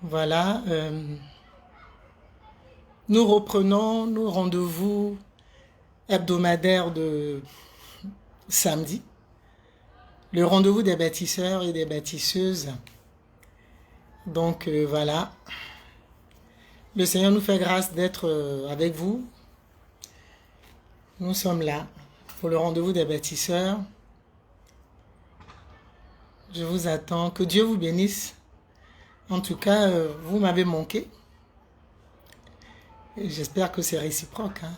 Voilà, nous reprenons nos rendez-vous hebdomadaires de samedi, le rendez-vous des bâtisseurs et des bâtisseuses. Donc voilà, le Seigneur nous fait grâce d'être avec vous. Nous sommes là pour le rendez-vous des bâtisseurs. Je vous attends, que Dieu vous bénisse. En tout cas, vous m'avez manqué. J'espère que c'est réciproque. Hein.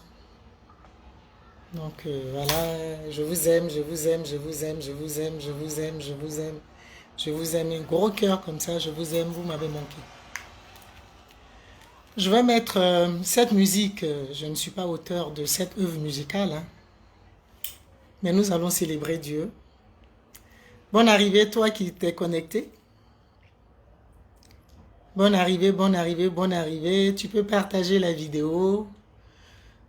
Donc voilà, je vous aime, je vous aime, je vous aime, je vous aime, je vous aime, je vous aime. Je vous aime, un gros cœur comme ça, je vous aime, vous m'avez manqué. Je vais mettre cette musique, je ne suis pas auteur de cette œuvre musicale, hein, mais nous allons célébrer Dieu. Bonne arrivée, toi qui t'es connecté. Bonne arrivée, bonne arrivée, bonne arrivée. Tu peux partager la vidéo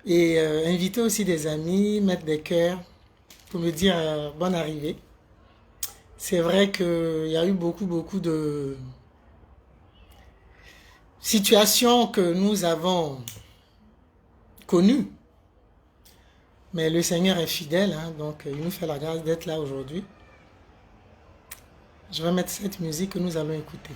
et inviter aussi des amis, mettre des cœurs pour me dire bonne arrivée. C'est vrai qu'il y a eu beaucoup de situations que nous avons connues. Mais le Seigneur est fidèle, hein, donc il nous fait la grâce d'être là aujourd'hui. Je vais mettre cette musique que nous allons écouter.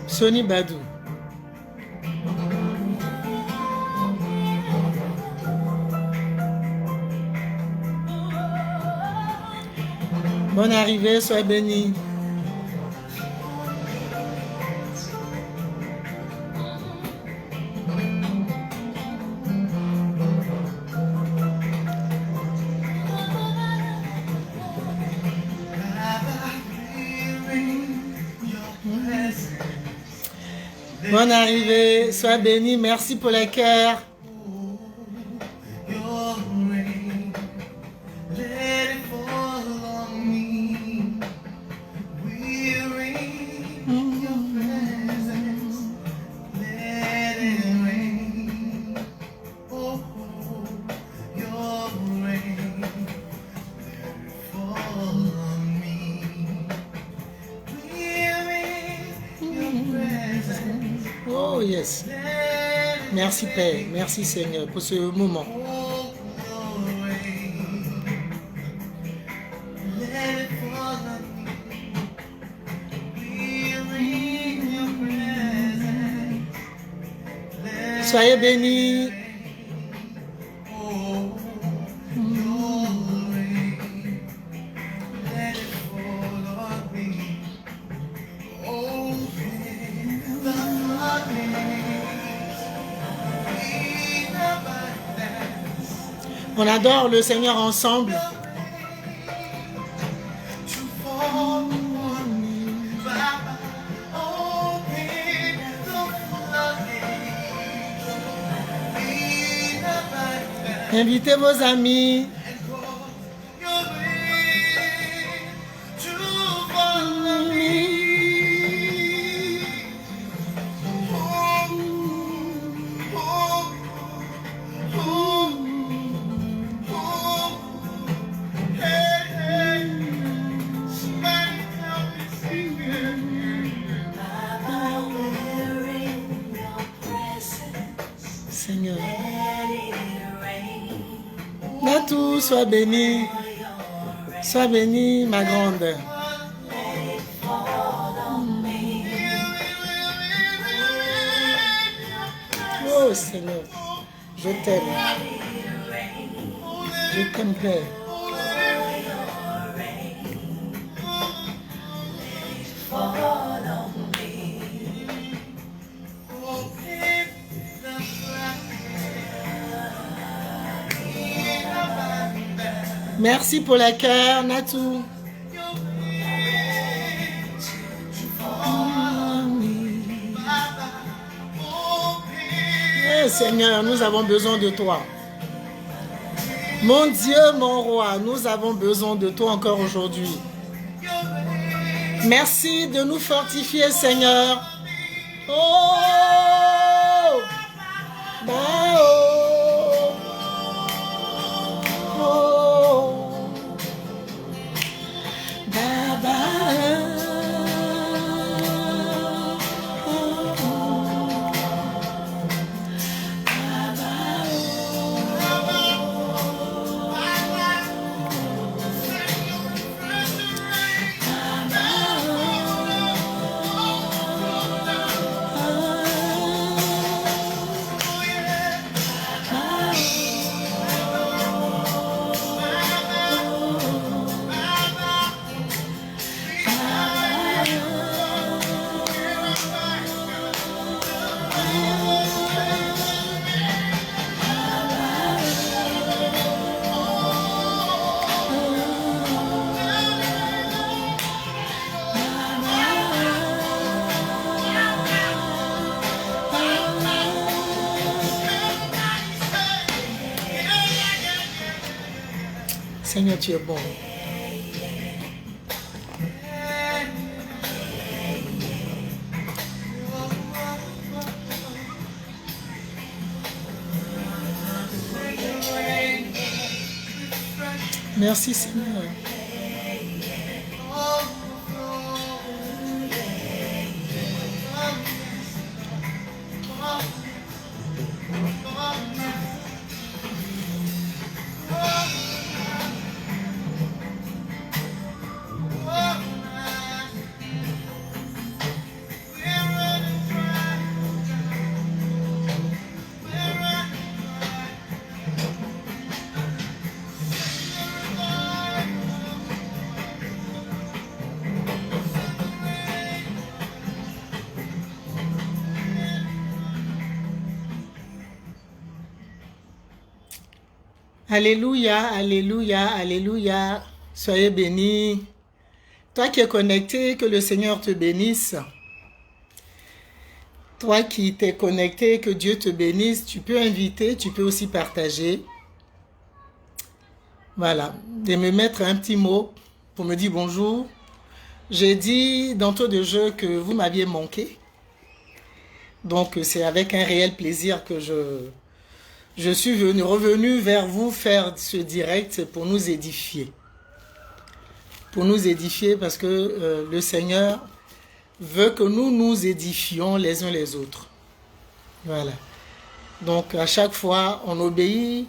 Sony Badou. Bonne arrivée, sois béni. Bonne arrivée, sois béni, merci pour les cœurs. Oh yes. Merci Père, merci Seigneur pour ce moment. Soyez bénis. On adore le Seigneur ensemble. Invitez vos amis. Seigneur. Natou, sois béni. Sois béni, ma grande. Oh Seigneur, je t'aime. Je t'aime, Père. Merci pour les cœurs, Natou. Seigneur, nous avons besoin de toi. Mon Dieu, mon roi, nous avons besoin de toi encore aujourd'hui. Merci de nous fortifier, Seigneur. Oh, bah, oh, oh, bah, bah, Seigneur, tu es bon. Merci, Seigneur. Alléluia, alléluia, alléluia. Soyez bénis. Toi qui es connecté, que le Seigneur te bénisse. Toi qui t'es connecté, que Dieu te bénisse. Tu peux inviter, tu peux aussi partager. Voilà, de me mettre un petit mot pour me dire bonjour. J'ai dit d'entrée de jeu que vous m'aviez manqué. Donc c'est avec un réel plaisir que je suis revenu vers vous faire ce direct pour nous édifier. Pour nous édifier parce que le Seigneur veut que nous nous édifions les uns les autres. Voilà. Donc à chaque fois, on obéit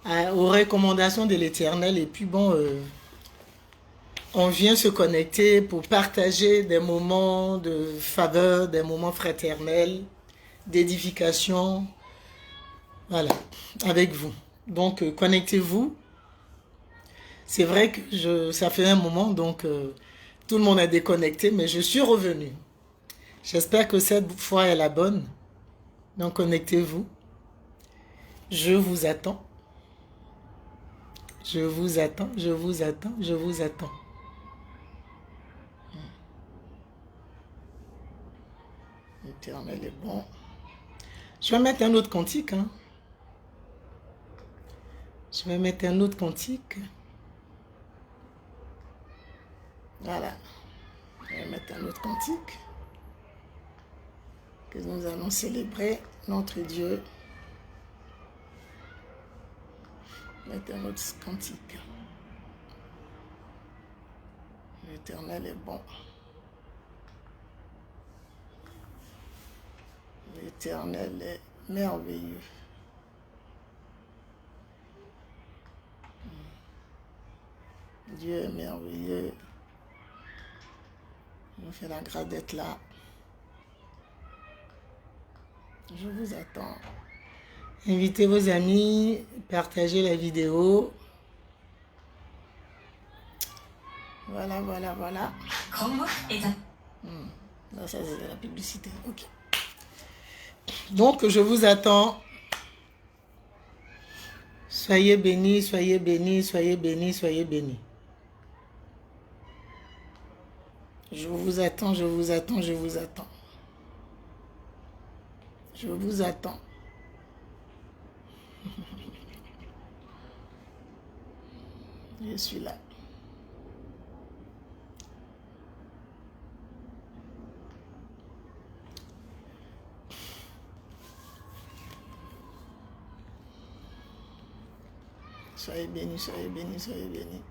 aux recommandations de l'Éternel et puis bon, on vient se connecter pour partager des moments de faveur, des moments fraternels, d'édification, voilà, avec vous. Donc connectez-vous. C'est vrai que ça fait un moment, donc tout le monde a déconnecté, mais je suis revenu. J'espère que cette fois est la bonne. Donc connectez-vous. Je vous attends. Je vous attends, je vous attends, je vous attends. L'Éternel est bon. Je vais mettre un autre cantique. Hein. Je vais mettre un autre cantique. Voilà. Je vais mettre un autre cantique. Que nous allons célébrer notre Dieu. Mettre un autre cantique. L'Éternel est bon. L'Éternel est merveilleux. Dieu est merveilleux. Il nous fait la grâce d'être là. Je vous attends. Invitez vos amis, partagez la vidéo. Voilà, voilà, voilà. Là, ça c'est de la publicité. Ok. Donc, je vous attends. Soyez bénis, soyez bénis, soyez bénis, soyez bénis. Je vous attends, je vous attends, je vous attends. Je vous attends. Je suis là. Soyez bénis, soyez bénis, soyez bénis.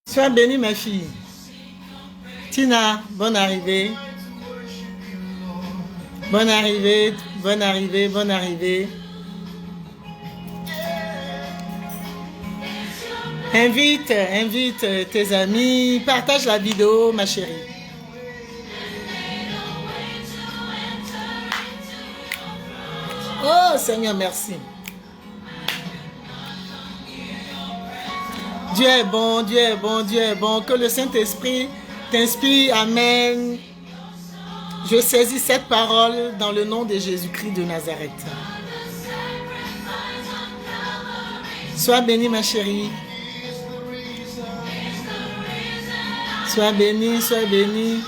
Sois bénie, ma fille. Tina, bonne arrivée. Bonne arrivée, bonne arrivée, bonne arrivée. Invite tes amis. Partage la vidéo, ma chérie. Oh, Seigneur, merci. Dieu est bon, Dieu est bon, Dieu est bon. Que le Saint-Esprit t'inspire. Amen. Je saisis cette parole dans le nom de Jésus-Christ de Nazareth. Sois bénie, ma chérie. Sois bénie, sois bénie.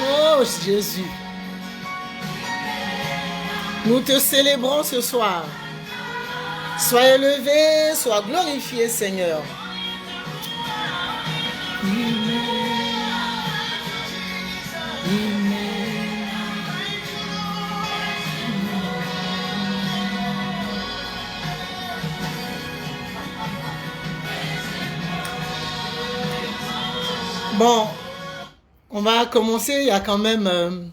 Oh Jésus, nous te célébrons ce soir. Sois élevé, sois glorifié, Seigneur. Bon, on va commencer. Il y a quand même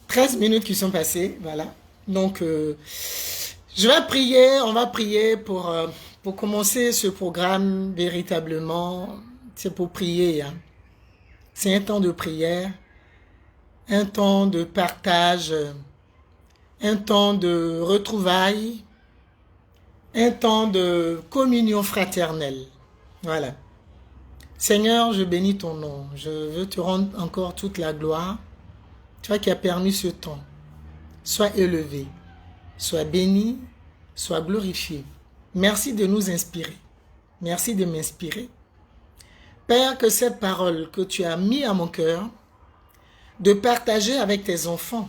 13 minutes qui sont passées. Voilà. Donc, je vais prier. On va prier pour commencer ce programme véritablement. C'est pour prier. Hein. C'est un temps de prière, un temps de partage, un temps de retrouvailles, un temps de communion fraternelle. Voilà. Seigneur, je bénis ton nom. Je veux te rendre encore toute la gloire. Toi qui as permis ce temps. Sois élevé, sois béni, sois glorifié. Merci de nous inspirer. Merci de m'inspirer. Père, que cette parole que tu as mis à mon cœur, de partager avec tes enfants,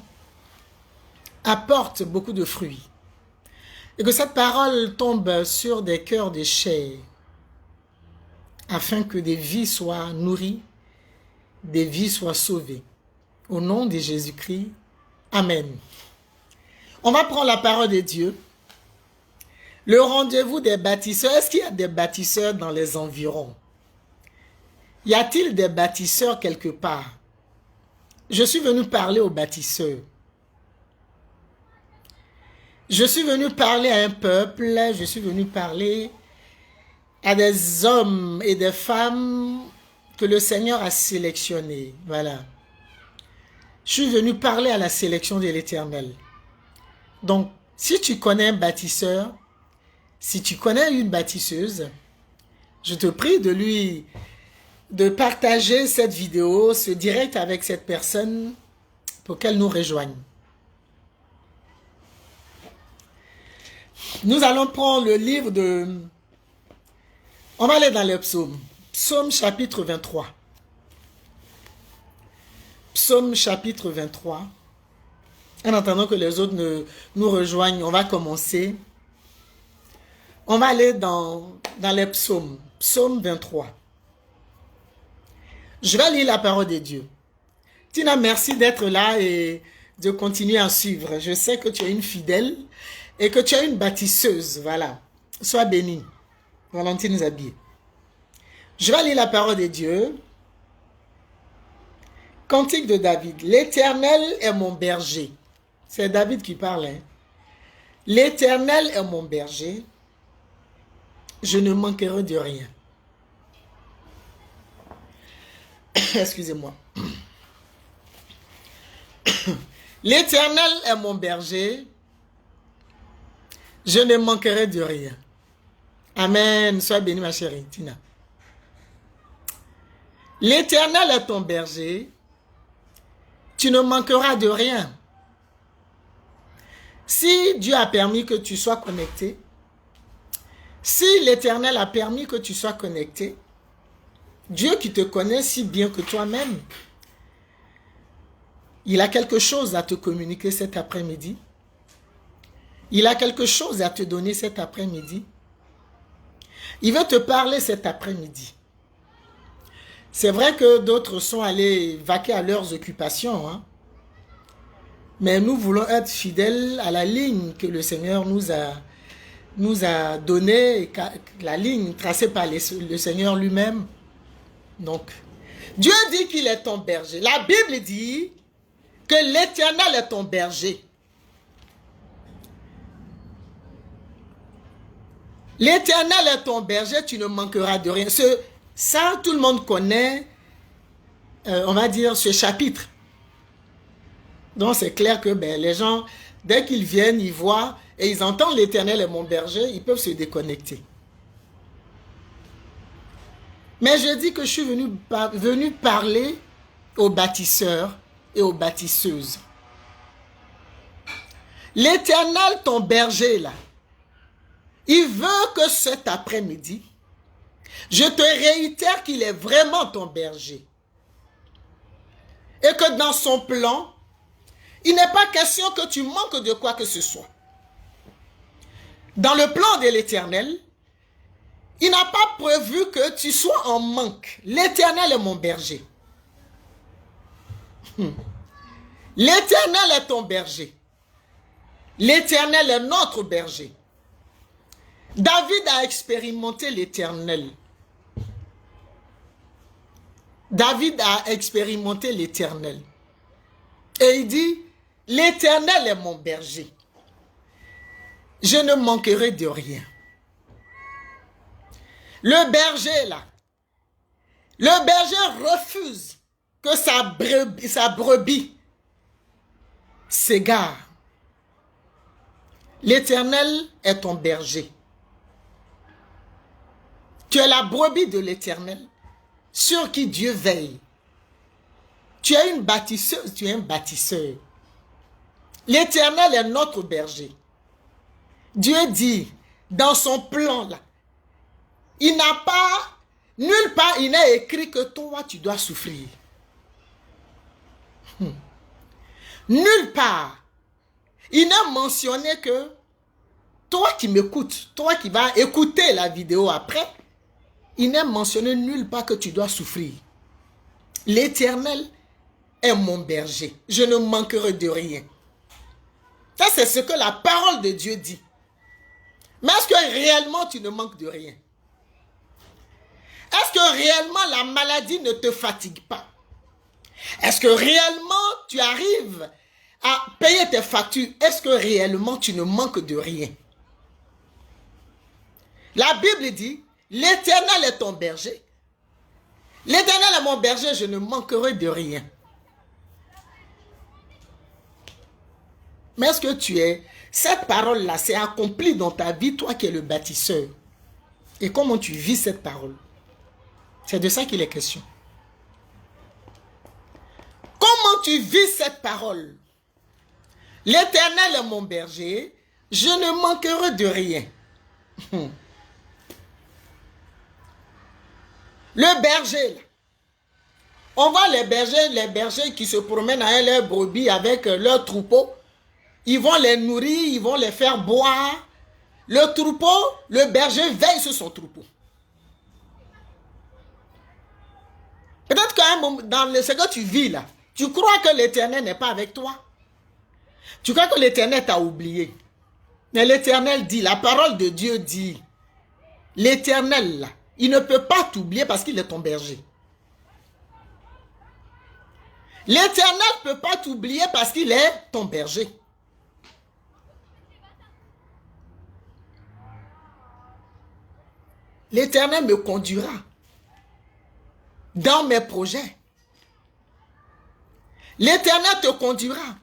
apporte beaucoup de fruits. Et que cette parole tombe sur des cœurs de chair, afin que des vies soient nourries, des vies soient sauvées. Au nom de Jésus-Christ, Amen. On va prendre la parole de Dieu. Le rendez-vous des bâtisseurs. Est-ce qu'il y a des bâtisseurs dans les environs? Y a-t-il des bâtisseurs quelque part? Je suis venu parler aux bâtisseurs. Je suis venu parler à un peuple. Je suis venu parler à des hommes et des femmes que le Seigneur a sélectionnés. Voilà. Je suis venu parler à la sélection de l'Éternel. Donc, si tu connais un bâtisseur, si tu connais une bâtisseuse, je te prie de partager cette vidéo, ce direct avec cette personne pour qu'elle nous rejoigne. Nous allons prendre le livre de... On va aller dans les psaumes. Psaume chapitre 23. Psaume chapitre 23. En attendant que les autres nous rejoignent, on va commencer. On va aller dans les psaumes. Psaume 23. Je vais lire la parole de Dieu. Tina, merci d'être là et de continuer à suivre. Je sais que tu es une fidèle et que tu es une bâtisseuse. Voilà. Sois bénie. Valentine Zabier. Je vais lire la parole de Dieu. Cantique de David. L'Éternel est mon berger. C'est David qui parle. Hein. L'Éternel est mon berger. Je ne manquerai de rien. Excusez-moi. L'Éternel est mon berger. Je ne manquerai de rien. Amen. Sois bénie, ma chérie Tina. L'Éternel est ton berger. Tu ne manqueras de rien. Si Dieu a permis que tu sois connecté, si l'Éternel a permis que tu sois connecté, Dieu qui te connaît si bien que toi-même, il a quelque chose à te communiquer cet après-midi. Il a quelque chose à te donner cet après-midi. Il veut te parler cet après-midi. C'est vrai que d'autres sont allés vaquer à leurs occupations, hein? Mais nous voulons être fidèles à la ligne que le Seigneur nous a donnée, la ligne tracée par le Seigneur lui-même. Donc, Dieu dit qu'il est ton berger. La Bible dit que l'Éternel est ton berger. L'Éternel est ton berger, tu ne manqueras de rien. Ça, tout le monde connaît, on va dire, ce chapitre. Donc, c'est clair que les gens, dès qu'ils viennent, ils voient et ils entendent l'Éternel est mon berger, ils peuvent se déconnecter. Mais je dis que je suis venu parler aux bâtisseurs et aux bâtisseuses. L'Éternel, ton berger, là, il veut que cet après-midi, je te réitère qu'il est vraiment ton berger. Et que dans son plan, il n'est pas question que tu manques de quoi que ce soit. Dans le plan de l'Éternel, il n'a pas prévu que tu sois en manque. L'Éternel est mon berger. L'Éternel est ton berger. L'Éternel est notre berger. David a expérimenté l'Éternel. David a expérimenté l'Éternel. Et il dit, l'Éternel est mon berger. Je ne manquerai de rien. Le berger, là, le berger refuse que sa brebis s'égare. L'Éternel est ton berger. Tu es la brebis de l'Éternel, sur qui Dieu veille. Tu es une bâtisseuse, tu es un bâtisseur. L'Éternel est notre berger. Dieu dit, dans son plan là, il n'a pas, nulle part il n'a écrit que toi tu dois souffrir. Nulle part. Il n'a mentionné que toi qui m'écoutes, toi qui vas écouter la vidéo après, il n'a mentionné nulle part que tu dois souffrir. L'Éternel est mon berger. Je ne manquerai de rien. Ça, c'est ce que la parole de Dieu dit. Mais est-ce que réellement tu ne manques de rien? Est-ce que réellement la maladie ne te fatigue pas? Est-ce que réellement tu arrives à payer tes factures? Est-ce que réellement tu ne manques de rien? La Bible dit, l'Éternel est ton berger. L'Éternel est mon berger, je ne manquerai de rien. Mais est-ce que tu es... Cette parole-là, c'est accompli dans ta vie, toi qui es le bâtisseur. Et comment tu vis cette parole? C'est de ça qu'il est question. Comment tu vis cette parole? L'Éternel est mon berger, je ne manquerai de rien. Le berger, là. On voit les bergers qui se promènent avec leurs brebis, avec leurs troupeaux. Ils vont les nourrir, ils vont les faire boire. Le troupeau, le berger veille sur son troupeau. Peut-être qu'à un moment, dans ce que tu vis là, tu crois que l'Éternel n'est pas avec toi. Tu crois que l'Éternel t'a oublié. Mais l'Éternel dit, la parole de Dieu dit, l'Éternel là, Il ne peut pas t'oublier parce qu'il est ton berger. L'Éternel ne peut pas t'oublier parce qu'il est ton berger. L'Éternel me conduira dans mes projets. L'Éternel te conduira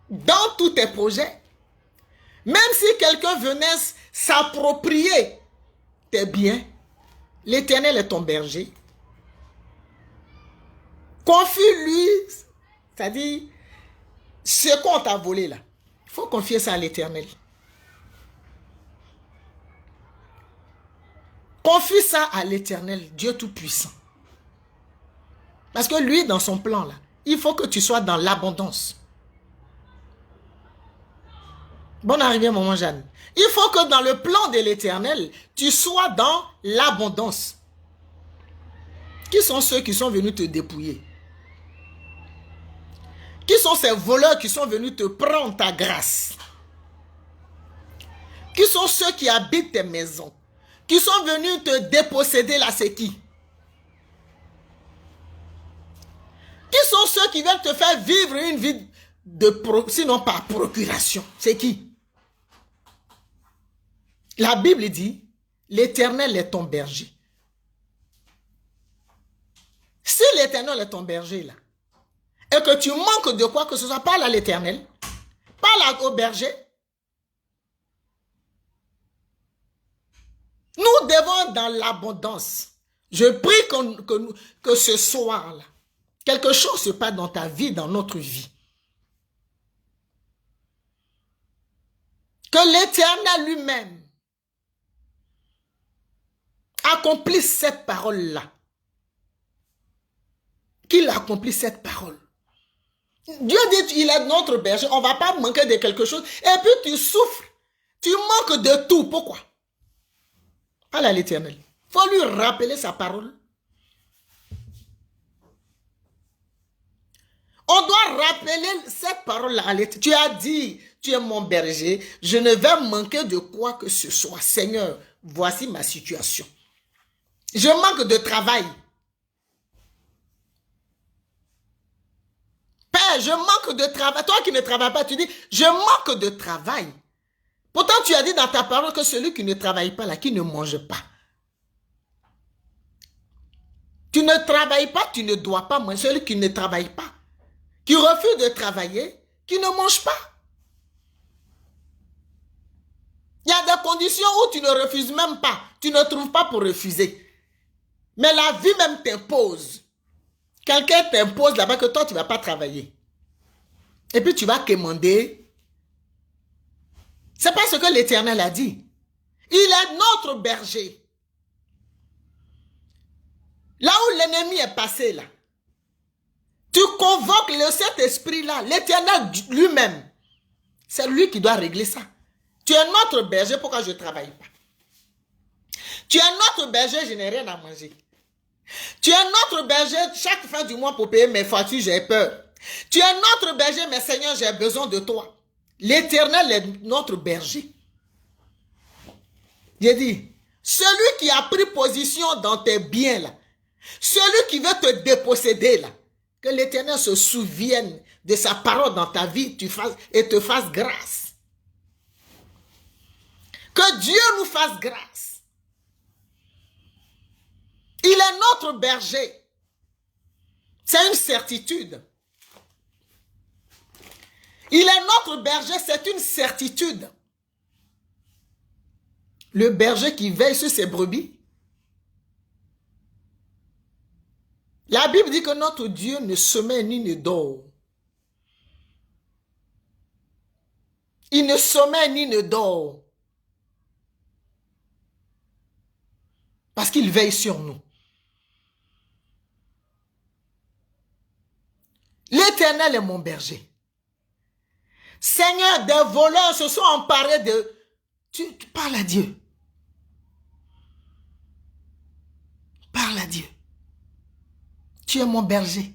dans tous tes projets. Même si quelqu'un venait s'approprier tes biens, l'Éternel est ton berger. Confie-lui, c'est-à-dire ce qu'on t'a volé là. Il faut confier ça à l'Éternel. Confie ça à l'Éternel, Dieu Tout-Puissant. Parce que lui, dans son plan là, il faut que tu sois dans l'abondance. Bonne arrivée, maman Jeanne. Il faut que dans le plan de l'Éternel, tu sois dans l'abondance. Qui sont ceux qui sont venus te dépouiller? Qui sont ces voleurs qui sont venus te prendre ta grâce? Qui sont ceux qui habitent tes maisons? Qui sont venus te déposséder là, c'est qui? Qui sont ceux qui veulent te faire vivre une vie sinon par procuration? C'est qui? La Bible dit, l'Éternel est ton berger. Si l'Éternel est ton berger là, et que tu manques de quoi que ce soit, parle à l'Éternel, parle au berger. Nous devons dans l'abondance. Je prie que ce soir-là, quelque chose se passe dans ta vie, dans notre vie. Que l'Éternel lui-même accomplisse cette parole-là. Qu'il accomplisse cette parole. Dieu dit, il est notre berger, on ne va pas manquer de quelque chose. Et puis tu souffres, tu manques de tout. Pourquoi? Parle à l'Éternel. Il faut lui rappeler sa parole. On doit rappeler cette parole à l'Éternel. Tu as dit, tu es mon berger, je ne vais manquer de quoi que ce soit. Seigneur, voici ma situation. Je manque de travail. Père, je manque de travail. Toi qui ne travailles pas, tu dis, je manque de travail. Pourtant, tu as dit dans ta parole que celui qui ne travaille pas, là, qui ne mange pas. Tu ne travailles pas, tu ne dois pas manger. Celui qui ne travaille pas, qui refuse de travailler, qui ne mange pas. Il y a des conditions où tu ne refuses même pas. Tu ne trouves pas pour refuser. Mais la vie même t'impose. Quelqu'un t'impose là-bas que toi, tu ne vas pas travailler. Et puis tu vas quémander. C'est pas ce que l'Éternel a dit. Il est notre berger. Là où l'ennemi est passé là, tu convoques le Saint-Esprit là, l'Éternel lui-même. C'est lui qui doit régler ça. Tu es notre berger, pourquoi je ne travaille pas? Tu es notre berger, je n'ai rien à manger. Tu es notre berger, chaque fin du mois pour payer mes factures, j'ai peur. Tu es notre berger, mais Seigneur, j'ai besoin de toi. L'Éternel est notre berger. J'ai dit, celui qui a pris position dans tes biens là, celui qui veut te déposséder là, que l'Éternel se souvienne de sa parole dans ta vie et te fasse grâce. Que Dieu nous fasse grâce. Il est notre berger. C'est une certitude. Il est notre berger, c'est une certitude. Le berger qui veille sur ses brebis. La Bible dit que notre Dieu ne sommeille ni ne dort. Il ne sommeille ni ne dort. Parce qu'il veille sur nous. L'Éternel est mon berger. Seigneur, des voleurs se sont emparés de... Tu parles à Dieu. Parle à Dieu. Tu es mon berger.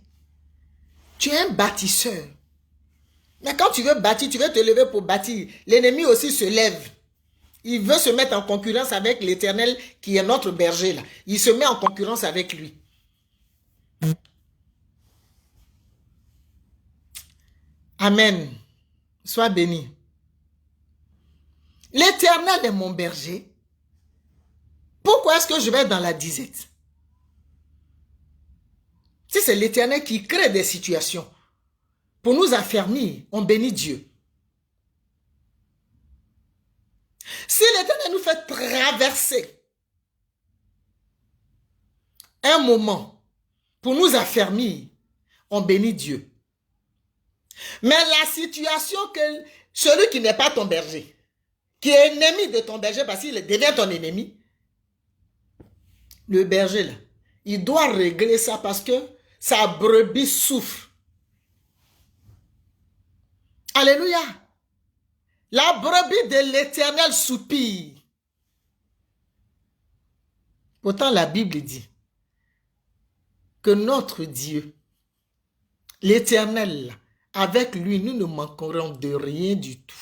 Tu es un bâtisseur. Mais quand tu veux bâtir, tu veux te lever pour bâtir. L'ennemi aussi se lève. Il veut se mettre en concurrence avec l'Éternel qui est notre berger là. Il se met en concurrence avec lui. Amen. Sois béni. L'Éternel est mon berger. Pourquoi est-ce que je vais dans la disette? Si c'est l'Éternel qui crée des situations pour nous affermir, on bénit Dieu. Si l'Éternel nous fait traverser un moment pour nous affermir, on bénit Dieu. Mais la situation que celui qui n'est pas ton berger, qui est ennemi de ton berger parce qu'il devient ton ennemi, le berger là, il doit régler ça parce que sa brebis souffre. Alléluia. La brebis de l'Éternel soupire. Pourtant, la Bible dit que notre Dieu, l'Éternel, avec lui, nous ne manquerons de rien du tout.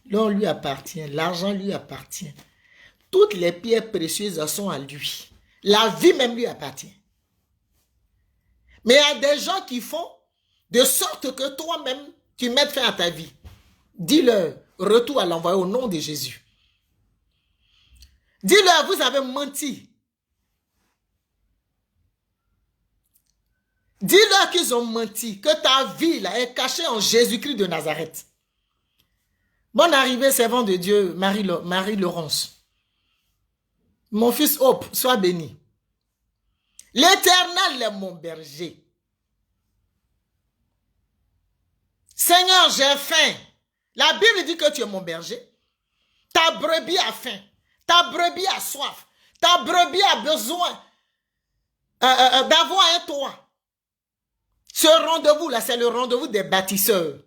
L'or lui appartient, l'argent lui appartient. Toutes les pierres précieuses sont à lui. La vie même lui appartient. Mais il y a des gens qui font de sorte que toi-même, tu mettes fin à ta vie. Dis-leur, retour à l'envoyé au nom de Jésus. Dis-leur, vous avez menti. Dis-leur qu'ils ont menti, que ta vie là, est cachée en Jésus-Christ de Nazareth. Bonne arrivée, servant de Dieu, Marie-Laurence. Mon fils Hope, sois béni. L'Éternel est mon berger. Seigneur, j'ai faim. La Bible dit que tu es mon berger. Ta brebis a faim. Ta brebis a soif. Ta brebis a besoin d'avoir un toit. Ce rendez-vous-là, c'est le rendez-vous des bâtisseurs.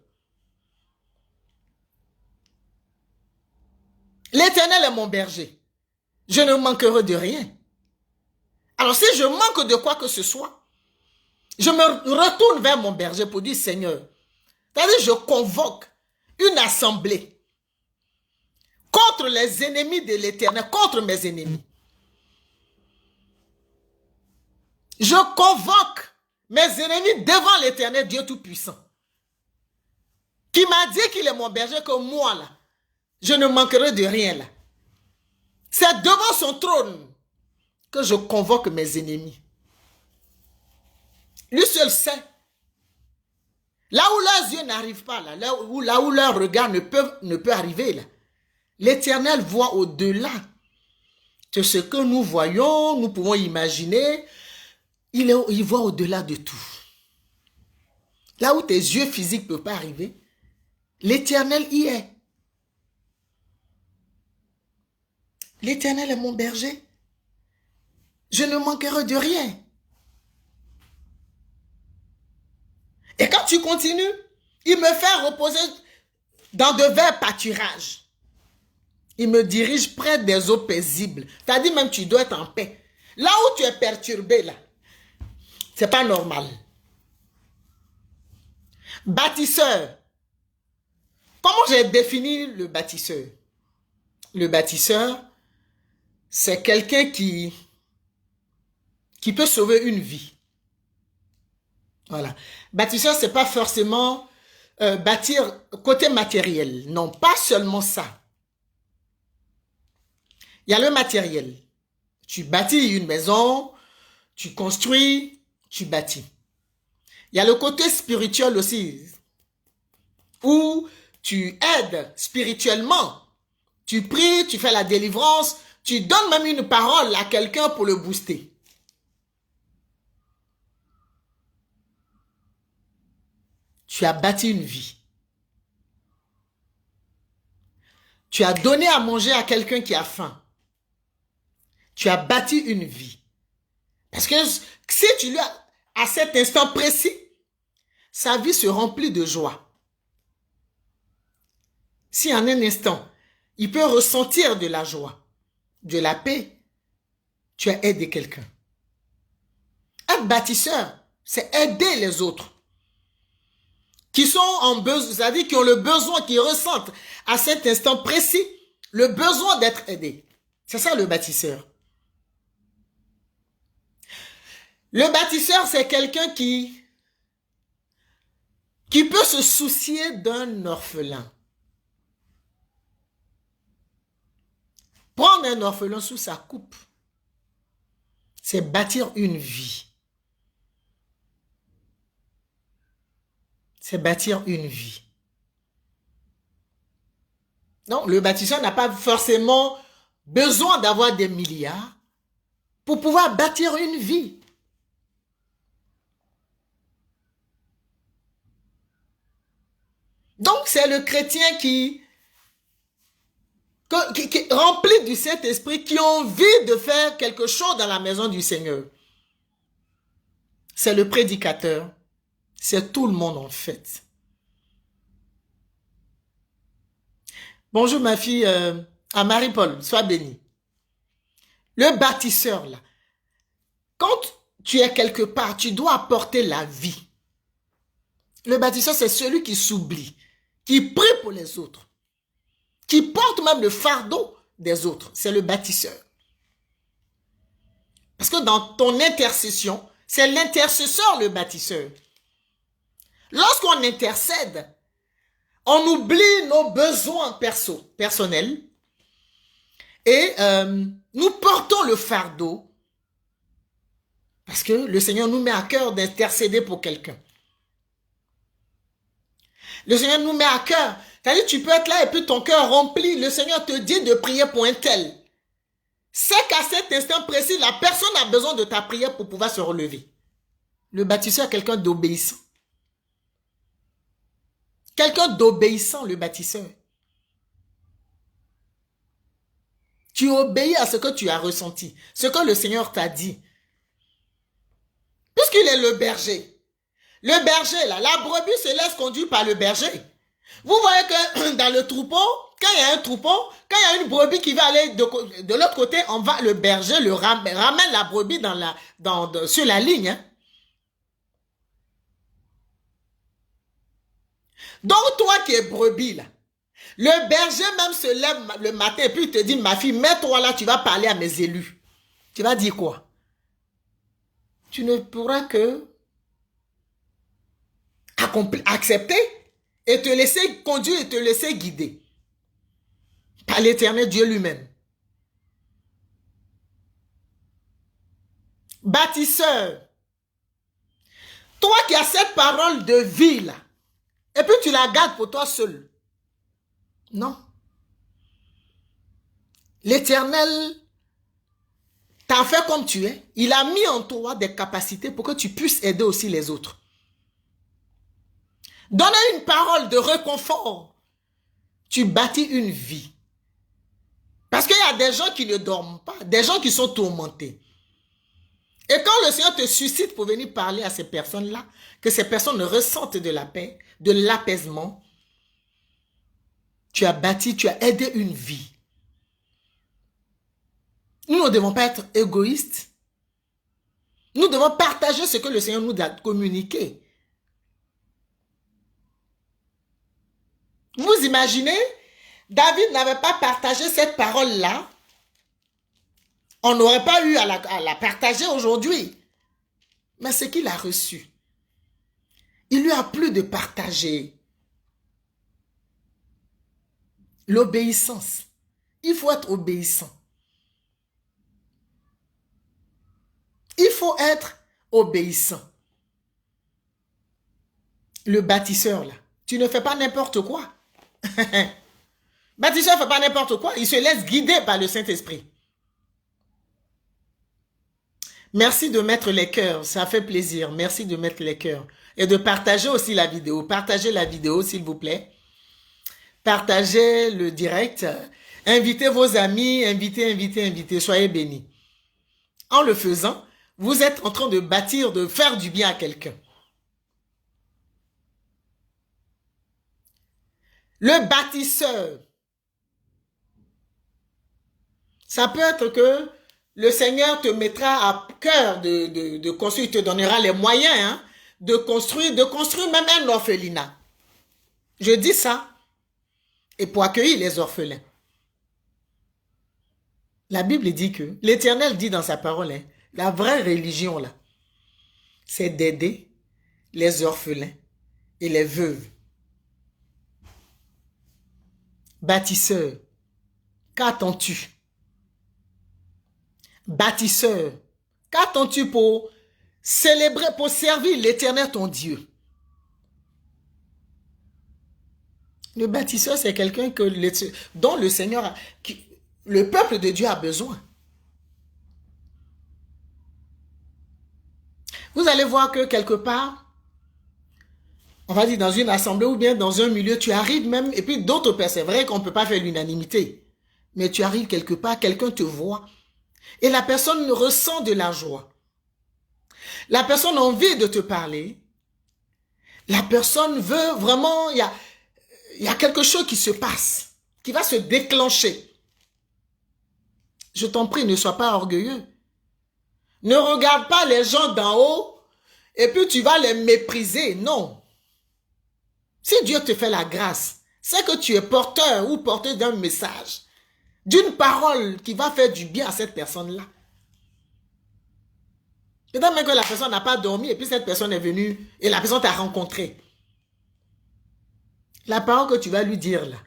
L'Éternel est mon berger. Je ne manquerai de rien. Alors si je manque de quoi que ce soit, je me retourne vers mon berger pour dire, Seigneur, c'est-à-dire je convoque une assemblée contre les ennemis de l'Éternel, contre mes ennemis. Je convoque mes ennemis devant l'Éternel, Dieu Tout-Puissant, qui m'a dit qu'il est mon berger, que moi, là, je ne manquerai de rien, là. C'est devant son trône que je convoque mes ennemis. Lui seul sait. Là où leurs yeux n'arrivent pas, là où leur regard ne peut arriver, là. L'Éternel voit au-delà de ce que nous voyons, nous pouvons imaginer. Il voit au-delà de tout. Là où tes yeux physiques ne peuvent pas arriver, l'Éternel y est. L'Éternel est mon berger. Je ne manquerai de rien. Et quand tu continues, il me fait reposer dans de verts pâturages. Il me dirige près des eaux paisibles. C'est-à-dire même tu dois être en paix. Là où tu es perturbé, là, c'est pas normal. Bâtisseur. Comment j'ai défini le bâtisseur? Le bâtisseur, c'est quelqu'un qui peut sauver une vie. Voilà. Bâtisseur, c'est pas forcément bâtir côté matériel. Non, pas seulement ça. Il y a le matériel. Tu bâtis une maison, tu construis, tu bâtis. Il y a le côté spirituel aussi, où tu aides spirituellement. Tu pries, tu fais la délivrance, tu donnes même une parole à quelqu'un pour le booster. Tu as bâti une vie. Tu as donné à manger à quelqu'un qui a faim. Tu as bâti une vie. Parce que si tu lui as, à cet instant précis, sa vie se remplit de joie. Si en un instant, il peut ressentir de la joie, de la paix, tu as aidé quelqu'un. Être bâtisseur, c'est aider les autres. qui sont en besoin, c'est-à-dire qui ont le besoin, qui ressentent à cet instant précis le besoin d'être aidés. C'est ça le bâtisseur. Le bâtisseur, c'est quelqu'un qui peut se soucier d'un orphelin. Prendre un orphelin sous sa coupe, c'est bâtir une vie. C'est bâtir une vie. Non, le bâtisseur n'a pas forcément besoin d'avoir des milliards pour pouvoir bâtir une vie. Donc, c'est le chrétien qui est rempli du Saint-Esprit, qui a envie de faire quelque chose dans la maison du Seigneur. C'est le prédicateur. C'est tout le monde en fait. Bonjour ma fille, à Marie-Paul, sois bénie. Le bâtisseur là, quand tu es quelque part, tu dois apporter la vie. Le bâtisseur, c'est celui qui s'oublie, qui prie pour les autres, qui porte même le fardeau des autres. C'est le bâtisseur. Parce que dans ton intercession, c'est l'intercesseur le bâtisseur. Lorsqu'on intercède, on oublie nos besoins personnels et nous portons le fardeau parce que le Seigneur nous met à cœur d'intercéder pour quelqu'un. Le Seigneur nous met à cœur. C'est-à-dire, tu peux être là et puis ton cœur rempli. Le Seigneur te dit de prier pour un tel. C'est qu'à cet instant précis, la personne a besoin de ta prière pour pouvoir se relever. Le bâtisseur est quelqu'un d'obéissant. Quelqu'un d'obéissant, le bâtisseur. Tu obéis à ce que tu as ressenti, ce que le Seigneur t'a dit. Puisqu'il est le berger. Le berger, là, la brebis se laisse conduire par le berger. Vous voyez que dans le troupeau, quand il y a un troupeau, quand il y a une brebis qui va aller de l'autre côté, le berger ramène la brebis sur la ligne. Hein. Donc toi qui es brebis là, le berger même se lève le matin et puis il te dit, ma fille, mets-toi là, tu vas parler à mes élus. Tu vas dire quoi? Tu ne pourras que accepter et te laisser conduire et te laisser guider par l'Éternel Dieu lui-même. Bâtisseur, toi qui as cette parole de vie là, et puis tu la gardes pour toi seul. Non. L'Éternel t'a fait comme tu es. Il a mis en toi des capacités pour que tu puisses aider aussi les autres. Donner une parole de réconfort. Tu bâtis une vie. Parce qu'il y a des gens qui ne dorment pas, des gens qui sont tourmentés. Et quand le Seigneur te suscite pour venir parler à ces personnes-là, que ces personnes ressentent de la paix, de l'apaisement, tu as bâti, tu as aidé une vie. Nous ne devons pas être égoïstes. Nous devons partager ce que le Seigneur nous a communiqué. Vous imaginez, David n'avait pas partagé cette parole-là. On n'aurait pas eu à la partager aujourd'hui. Mais ce qu'il a reçu, il lui a plu de partager. L'obéissance. Il faut être obéissant. Il faut être obéissant. Le bâtisseur, là, tu ne fais pas n'importe quoi. Bâtisseur ne fait pas n'importe quoi. Il se laisse guider par le Saint-Esprit. Merci de mettre les cœurs. Ça fait plaisir. Merci de mettre les cœurs. Et de partager aussi la vidéo. Partagez la vidéo, s'il vous plaît. Partagez le direct. Invitez vos amis. Invitez. Soyez bénis. En le faisant, vous êtes en train de bâtir, de faire du bien à quelqu'un. Le bâtisseur. Ça peut être que le Seigneur te mettra à cœur de construire, il te donnera les moyens de construire même un orphelinat. Je dis ça et pour accueillir les orphelins. La Bible dit que, l'Éternel dit dans sa parole, hein, la vraie religion là, c'est d'aider les orphelins et les veuves. Bâtisseur, qu'attends-tu? Bâtisseur, qu'attends-tu pour célébrer, pour servir l'Éternel ton Dieu? Le bâtisseur, c'est quelqu'un dont le Seigneur, le peuple de Dieu a besoin. Vous allez voir que quelque part, on va dire dans une assemblée ou bien dans un milieu, tu arrives même, et puis d'autres personnes, c'est vrai qu'on ne peut pas faire l'unanimité, mais tu arrives quelque part, quelqu'un te voit, et la personne ressent de la joie. La personne a envie de te parler. La personne veut vraiment, il y a quelque chose qui se passe, qui va se déclencher. Je t'en prie, ne sois pas orgueilleux. Ne regarde pas les gens d'en haut et puis tu vas les mépriser. Non. Si Dieu te fait la grâce, c'est que tu es porteur ou porteur d'un message, d'une parole qui va faire du bien à cette personne-là. Peut-être même que la personne n'a pas dormi et puis cette personne est venue et la personne t'a rencontré. La parole que tu vas lui dire là,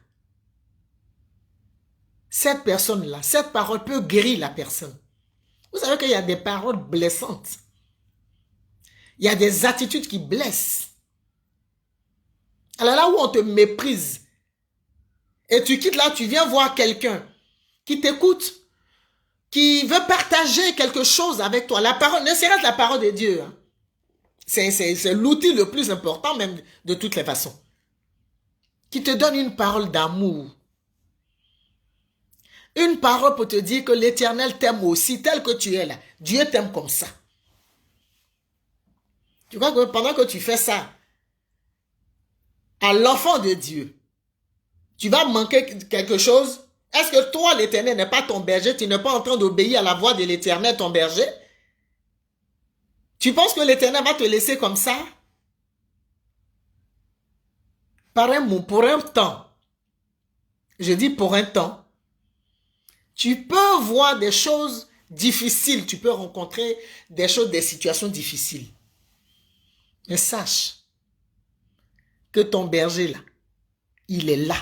cette personne-là, cette parole peut guérir la personne. Vous savez qu'il y a des paroles blessantes. Il y a des attitudes qui blessent. Alors là où on te méprise et tu quittes là, tu viens voir quelqu'un qui t'écoute, qui veut partager quelque chose avec toi. La parole, ne serait-ce la parole de Dieu. Hein. C'est l'outil le plus important même de toutes les façons. Qui te donne une parole d'amour. Une parole pour te dire que l'Éternel t'aime aussi, tel que tu es là. Dieu t'aime comme ça. Tu vois que pendant que tu fais ça, à l'enfant de Dieu, tu vas manquer quelque chose. Est-ce que toi, l'Éternel, n'est pas ton berger? Tu n'es pas en train d'obéir à la voix de l'Éternel, ton berger? Tu penses que l'Éternel va te laisser comme ça? Pour un temps. Je dis pour un temps. Tu peux voir des choses difficiles. Tu peux rencontrer des choses, des situations difficiles. Mais sache que ton berger là, il est là.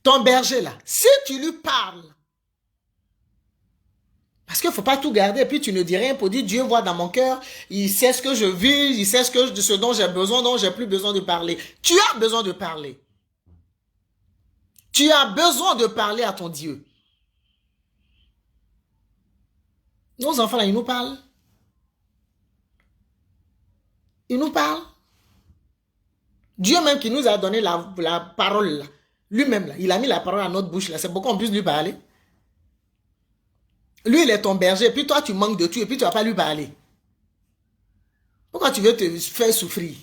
Ton berger là, si tu lui parles, parce qu'il ne faut pas tout garder et puis tu ne dis rien pour dire Dieu voit dans mon cœur, il sait ce que je vis, il sait ce dont j'ai besoin, dont j'ai plus besoin de parler. Tu as besoin de parler. Tu as besoin de parler à ton Dieu. Nos enfants là, ils nous parlent. Ils nous parlent. Dieu même qui nous a donné la parole là, lui-même là, il a mis la parole à notre bouche là, c'est pour qu'on puisse lui parler. Lui, il est ton berger, puis toi, tu manques de tout, et puis tu ne vas pas lui parler. Pourquoi tu veux te faire souffrir?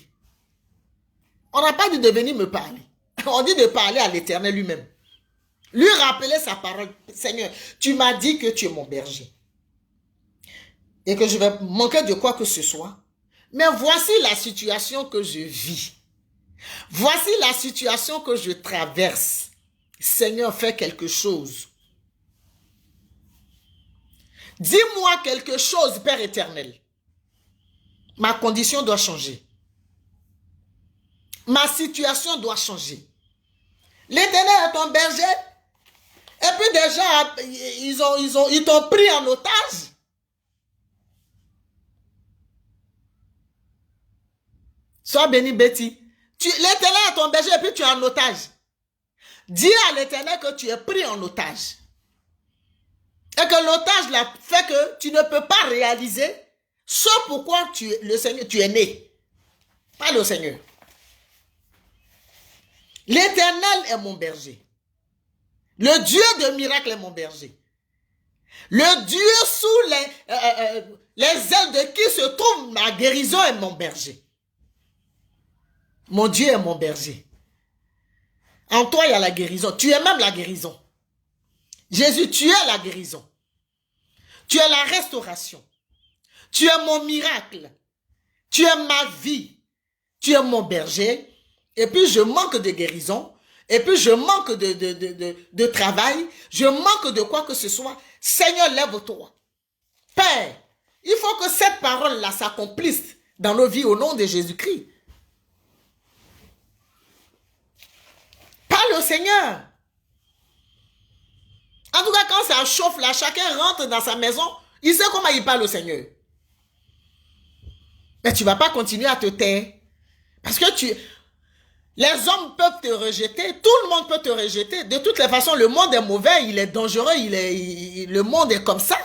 On n'a pas dit de venir me parler. On dit de parler à l'Éternel lui-même. Lui rappeler sa parole. Seigneur, tu m'as dit que tu es mon berger. Et que je vais manquer de quoi que ce soit. Mais voici la situation que je vis. Voici la situation que je traverse. Seigneur, fais quelque chose. Dis-moi quelque chose, Père éternel. Ma condition doit changer. Ma situation doit changer. L'Éternel est ton berger. Et puis déjà, ils t'ont pris en otage. Sois béni, Betty. L'Éternel est ton berger et puis tu es en otage. Dis à l'Éternel que tu es pris en otage. Et que l'otage là fait que tu ne peux pas réaliser ce pourquoi le Seigneur, tu es né. Pas le Seigneur. L'Éternel est mon berger. Le Dieu de miracle est mon berger. Le Dieu sous les ailes de qui se trouve ma guérison est mon berger. Mon Dieu est mon berger. En toi, il y a la guérison. Tu es même la guérison. Jésus, tu es la guérison. Tu es la restauration. Tu es mon miracle. Tu es ma vie. Tu es mon berger. et puis je manque de guérison, et puis je manque de travail, je manque de quoi que ce soit, Seigneur, lève-toi. Père, il faut que cette parole-là s'accomplisse dans nos vies au nom de Jésus-Christ. Parle au Seigneur. En tout cas, quand ça chauffe là, chacun rentre dans sa maison, il sait comment il parle au Seigneur. Mais tu ne vas pas continuer à te taire. Parce que les hommes peuvent te rejeter, tout le monde peut te rejeter. De toutes les façons, le monde est mauvais, il est dangereux, le monde est comme ça.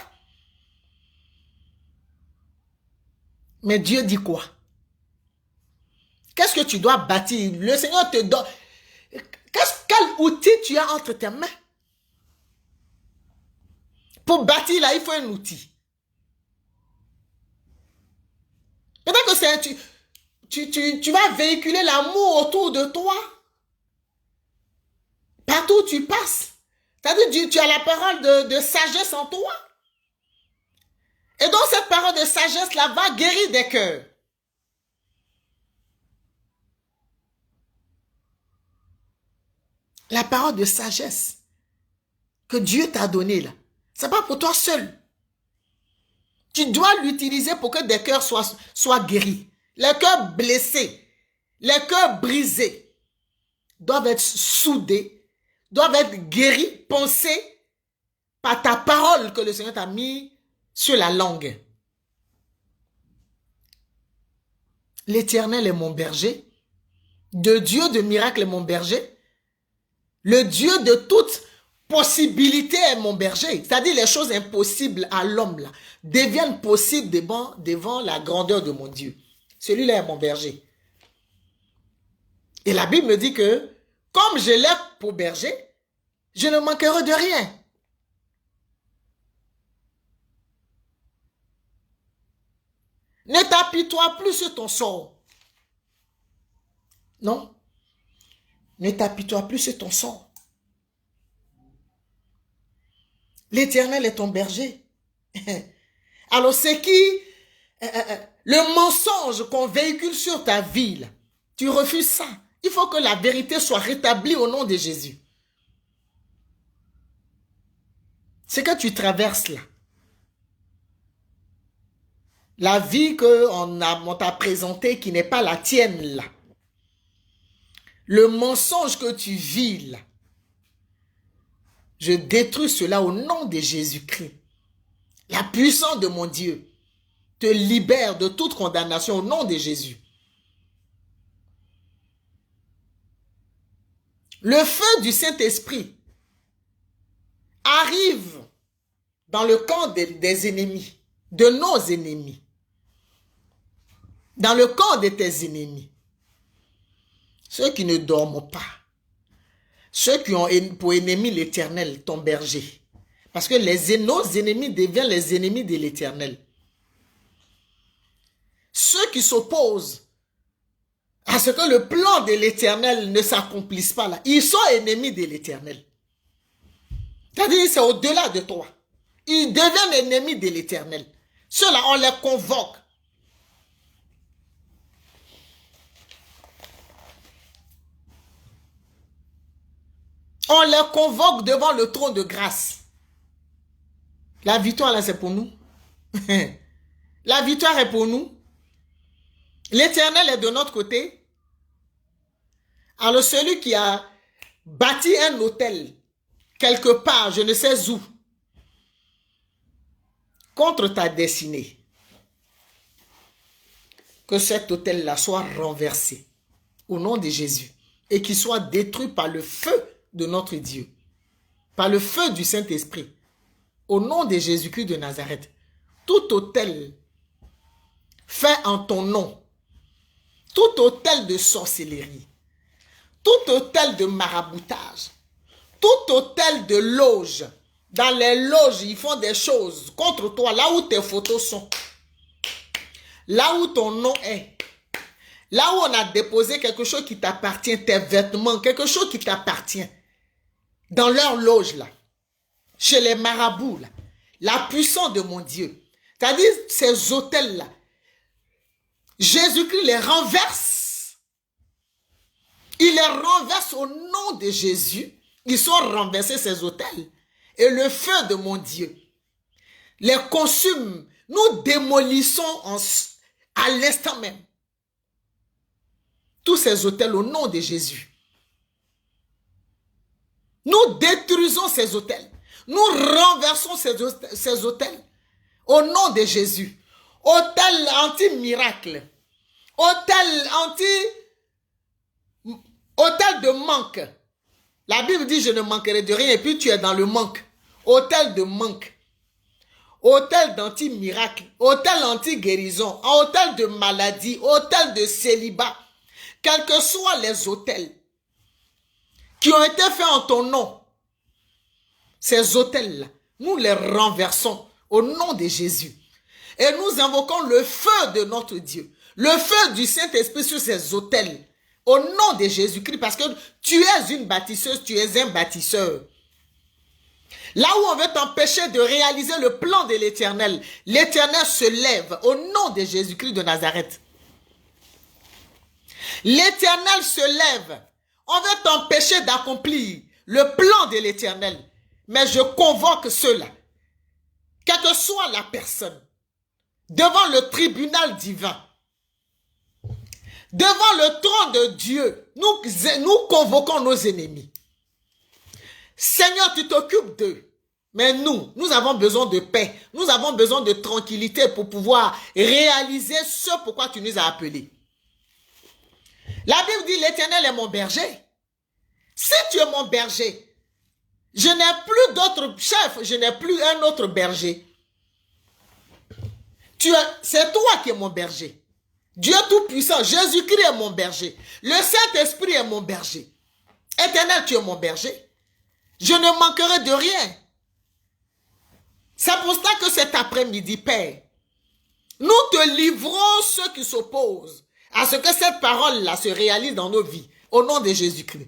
Mais Dieu dit quoi? Qu'est-ce que tu dois bâtir? Le Seigneur te donne. Quel outil tu as entre tes mains? Pour bâtir là, il faut un outil. Peut-être que c'est tu vas véhiculer l'amour autour de toi. Partout où tu passes. C'est-à-dire tu as la parole de sagesse en toi. Et donc cette parole de sagesse-là va guérir des cœurs. La parole de sagesse que Dieu t'a donnée là, c'est pas pour toi seul. Tu dois l'utiliser pour que des cœurs soient guéris. Les cœurs blessés, les cœurs brisés doivent être soudés, doivent être guéris, pensés par ta parole que le Seigneur t'a mis sur la langue. L'Éternel est mon berger. De Dieu de miracle est mon berger. Le Dieu de toute possibilité est mon berger. C'est-à-dire les choses impossibles à l'homme là deviennent possibles devant la grandeur de mon Dieu. Celui-là est mon berger. Et la Bible me dit que comme je l'ai pour berger, je ne manquerai de rien. Ne t'appuie-toi plus sur ton sort. Non. Ne t'appuie-toi plus sur ton sort. L'Éternel est ton berger. Alors c'est qui le mensonge qu'on véhicule sur ta vie, là, tu refuses ça. Il faut que la vérité soit rétablie au nom de Jésus. C'est que tu traverses là. La vie qu'on t'a présentée qui n'est pas la tienne là. Le mensonge que tu vis là. Je détruis cela au nom de Jésus-Christ. La puissance de mon Dieu te libère de toute condamnation au nom de Jésus. Le feu du Saint-Esprit arrive dans le camp des ennemis, de nos ennemis, dans le camp de tes ennemis. Ceux qui ne dorment pas, ceux qui ont pour ennemi l'Éternel, ton berger. Parce que nos ennemis deviennent les ennemis de l'Éternel. Ceux qui s'opposent à ce que le plan de l'Éternel ne s'accomplisse pas là, ils sont ennemis de l'Éternel. C'est-à-dire c'est au-delà de toi. Ils deviennent ennemis de l'Éternel. Ceux-là, on les convoque. On les convoque devant le trône de grâce. La victoire là, c'est pour nous. La victoire est pour nous. L'Éternel est de notre côté. Alors celui qui a bâti un hôtel quelque part, je ne sais où, contre ta destinée, que cet hôtel-là soit renversé au nom de Jésus et qu'il soit détruit par le feu de notre Dieu, par le feu du Saint-Esprit, au nom de Jésus-Christ de Nazareth. Tout hôtel fait en ton nom, tout hôtel de sorcellerie, tout hôtel de maraboutage, tout hôtel de loge, dans les loges, ils font des choses contre toi, là où tes photos sont, là où ton nom est, là où on a déposé quelque chose qui t'appartient, tes vêtements, quelque chose qui t'appartient, dans leur loge là, chez les marabouts là, la puissance de mon Dieu, c'est-à-dire ces hôtels là, Jésus-Christ les renverse. Il les renverse au nom de Jésus. Ils sont renversés, ces autels. Et le feu de mon Dieu les consume. Nous démolissons à l'instant même tous ces autels au nom de Jésus. Nous détruisons ces autels. Nous renversons ces autels au nom de Jésus. Autel anti-miracle. Autel de manque. La Bible dit je ne manquerai de rien et puis tu es dans le manque. Autel de manque. Autel d'anti-miracle. Autel anti-guérison. Autel de maladie. Autel de célibat. Quels que soient les autels qui ont été faits en ton nom, ces autels-là, nous les renversons au nom de Jésus. Et nous invoquons le feu de notre Dieu, le feu du Saint-Esprit sur ces autels, au nom de Jésus-Christ, parce que tu es une bâtisseuse, tu es un bâtisseur. Là où on veut t'empêcher de réaliser le plan de l'Éternel, l'Éternel se lève au nom de Jésus-Christ de Nazareth. L'Éternel se lève. On veut t'empêcher d'accomplir le plan de l'Éternel. Mais je convoque ceux-là, quelle que soit la personne, devant le tribunal divin, devant le trône de Dieu, nous convoquons nos ennemis. Seigneur, tu t'occupes d'eux. Mais nous avons besoin de paix. Nous avons besoin de tranquillité pour pouvoir réaliser ce pourquoi tu nous as appelés. La Bible dit, l'Éternel est mon berger. Si tu es mon berger, je n'ai plus d'autre chef, je n'ai plus un autre berger. C'est toi qui es mon berger. Dieu Tout-Puissant, Jésus-Christ est mon berger. Le Saint-Esprit est mon berger. Éternel, tu es mon berger. Je ne manquerai de rien. C'est pour ça que cet après-midi, Père, nous te livrons ceux qui s'opposent à ce que cette parole-là se réalise dans nos vies, au nom de Jésus-Christ.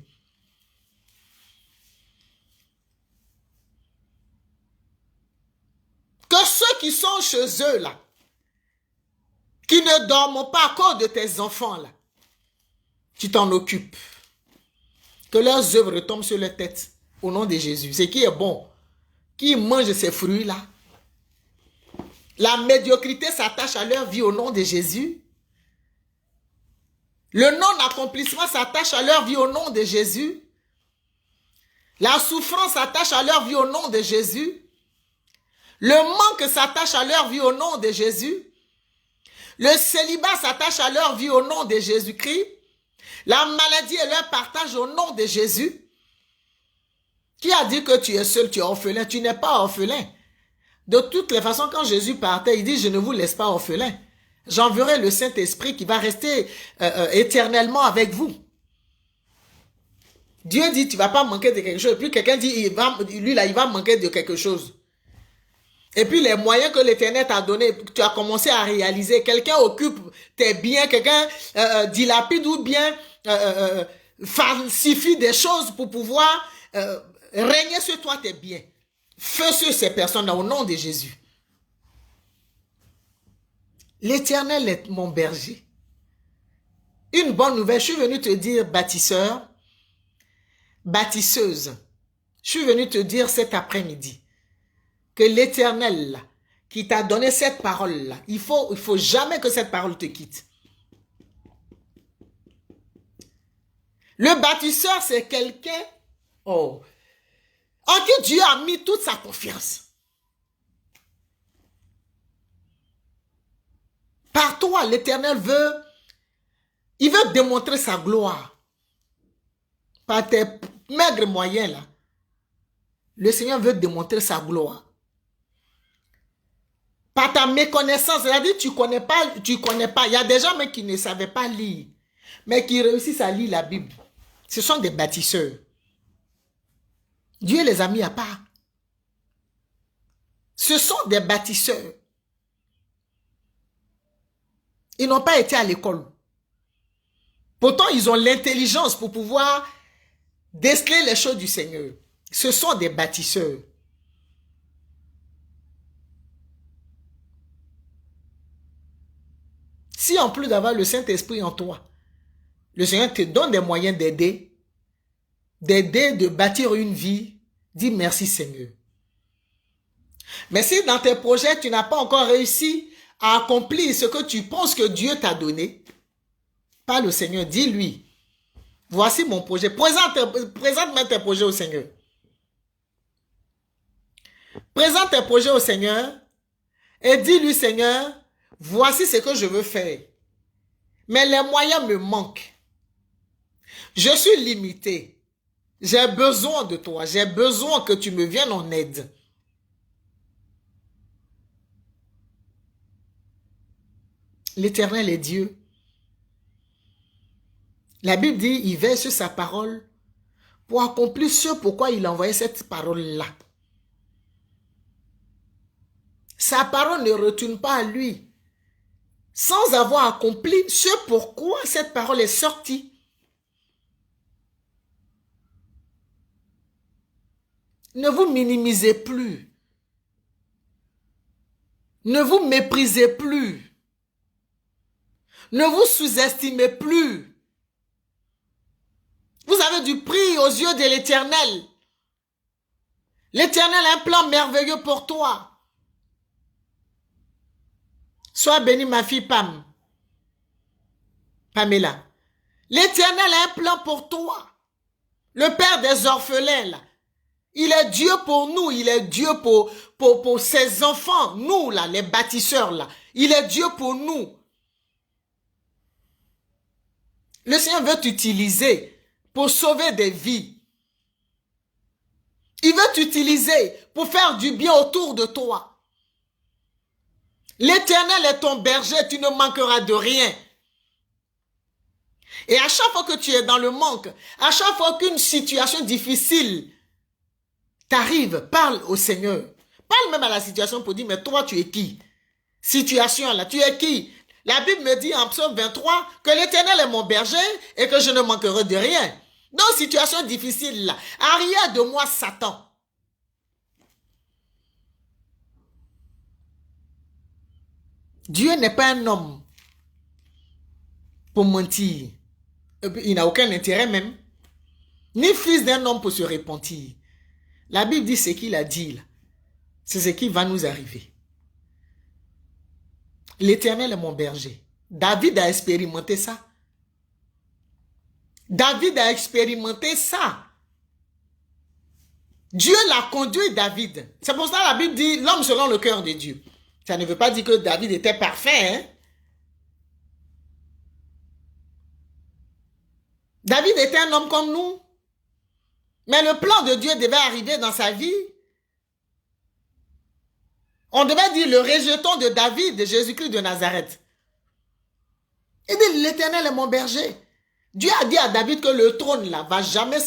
Que ceux qui sont chez eux, là, qui ne dorment pas à cause de tes enfants, là, tu t'en occupes. Que leurs œuvres tombent sur leur tête, au nom de Jésus. Ce qui est bon, qui mange ces fruits-là. La médiocrité s'attache à leur vie au nom de Jésus. Le non-accomplissement s'attache à leur vie au nom de Jésus. La souffrance s'attache à leur vie au nom de Jésus. Le manque s'attache à leur vie au nom de Jésus. Le célibat s'attache à leur vie au nom de Jésus-Christ. La maladie est leur partage au nom de Jésus. Qui a dit que tu es seul, tu es orphelin? Tu n'es pas orphelin. De toutes les façons, quand Jésus partait, il dit, je ne vous laisse pas orphelin. J'enverrai le Saint-Esprit qui va rester éternellement avec vous. Dieu dit, tu ne vas pas manquer de quelque chose. Et puis quelqu'un dit, il va manquer de quelque chose. Et puis les moyens que l'Éternel t'a donné, tu as commencé à réaliser. Quelqu'un occupe tes biens, quelqu'un dilapide ou bien falsifie des choses pour pouvoir régner sur toi tes biens. Feu sur ces personnes-là au nom de Jésus. L'Éternel est mon berger. Une bonne nouvelle, je suis venu te dire, bâtisseur, bâtisseuse, je suis venu te dire cet après-midi que l'Éternel qui t'a donné cette parole-là, il faut jamais que cette parole te quitte. Le bâtisseur, c'est quelqu'un en qui Dieu a mis toute sa confiance. Par toi, l'Éternel veut démontrer sa gloire. Par tes maigres moyens, là, le Seigneur veut démontrer sa gloire. Par ta méconnaissance, c'est-à-dire tu connais pas. Il y a des gens même qui ne savaient pas lire, mais qui réussissent à lire la Bible. Ce sont des bâtisseurs. Dieu les a mis à part. Ce sont des bâtisseurs. Ils n'ont pas été à l'école. Pourtant, ils ont l'intelligence pour pouvoir déceler les choses du Seigneur. Ce sont des bâtisseurs. Si en plus d'avoir le Saint-Esprit en toi, Le Seigneur te donne des moyens d'aider, de bâtir une vie. Dis merci Seigneur. Mais si dans tes projets, tu n'as pas encore réussi à accomplir ce que tu penses que Dieu t'a donné, parle au Seigneur, dis-lui, voici mon projet. Présente-moi tes projets au Seigneur. Présente tes projets au Seigneur et dis-lui, Seigneur, voici ce que je veux faire. Mais les moyens me manquent. Je suis limité. J'ai besoin de toi. J'ai besoin que tu me viennes en aide. L'Éternel est Dieu. La Bible dit, il veille sur sa parole pour accomplir ce pourquoi il a envoyé cette parole-là. Sa parole ne retourne pas à lui sans avoir accompli ce pourquoi cette parole est sortie. Ne vous minimisez plus. Ne vous méprisez plus. Ne vous sous-estimez plus. Vous avez du prix aux yeux de l'Éternel. L'Éternel a un plan merveilleux pour toi. Sois bénie ma fille Pamela. L'Éternel a un plan pour toi. Le Père des orphelins, là. Il est Dieu pour nous. Il est Dieu pour ses enfants. Nous, là, les bâtisseurs, là. Il est Dieu pour nous. Le Seigneur veut t'utiliser pour sauver des vies. Il veut t'utiliser pour faire du bien autour de toi. L'Éternel est ton berger, tu ne manqueras de rien. Et à chaque fois que tu es dans le manque, à chaque fois qu'une situation difficile t'arrive, parle au Seigneur. Parle même à la situation pour dire, mais toi, tu es qui? Situation là, tu es qui? La Bible me dit en Psaume 23 que l'Éternel est mon berger et que je ne manquerai de rien. Dans une situation difficile là, arrière de moi Satan. Dieu n'est pas un homme pour mentir. Il n'a aucun intérêt même. Ni fils d'un homme pour se repentir. La Bible dit ce qu'il a dit là. C'est ce qui va nous arriver. L'Éternel est mon berger. David a expérimenté ça. David a expérimenté ça. Dieu l'a conduit, David. C'est pour ça que la Bible dit l'homme selon le cœur de Dieu. Ça ne veut pas dire que David était parfait. Hein? David était un homme comme nous. Mais le plan de Dieu devait arriver dans sa vie. On devait dire le rejeton de David, de Jésus-Christ de Nazareth. Il dit l'Éternel est mon berger. Dieu a dit à David que le trône là va jamais,